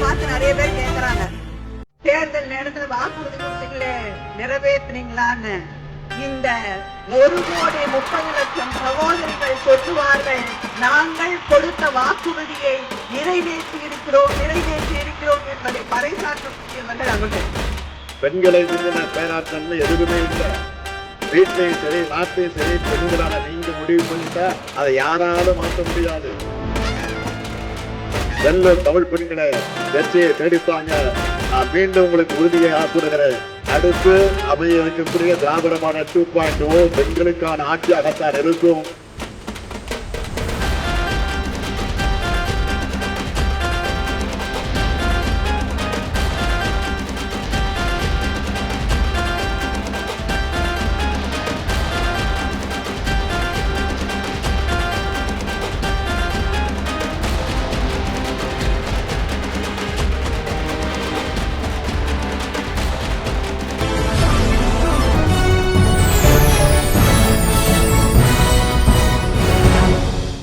பார்த்து நிறைய பேர் கேட்கறாங்க, தேர்தல் நேரத்துல வாக்குறுதி கொடுத்தீங்களே நிறைவேற்றினீங்களான்னு. இந்த 1,30,00,000 சகோதரிகள் சொல்லுவார்கள், நாங்கள் கொடுத்த வாக்குறுதியை நிறைவேற்றி இருக்கிறோம் என்பதை பறைசாற்றக்கூடியவர்கள் அவர்கள். பெண்களை பேராற்றல் எதுவுமே இல்லை. வீட்டையும் சரி நாட்டையும் சரி பெண்களான நீங்க முடிவு பண்ணிட்டா அதை யாராலும் மாற்ற முடியாது. வெள்ளூர் தமிழ் பெண்களை வெற்றியை தேடிப்பாங்க. நான் மீண்டும் உங்களுக்கு உறுதியை ஆக்குகிறேன். அடுத்து அமைய இருக்கக்கூடிய திராவிட மாடல் 2.0 பெண்களுக்கான ஆட்சியாகத்தான் இருக்கும்.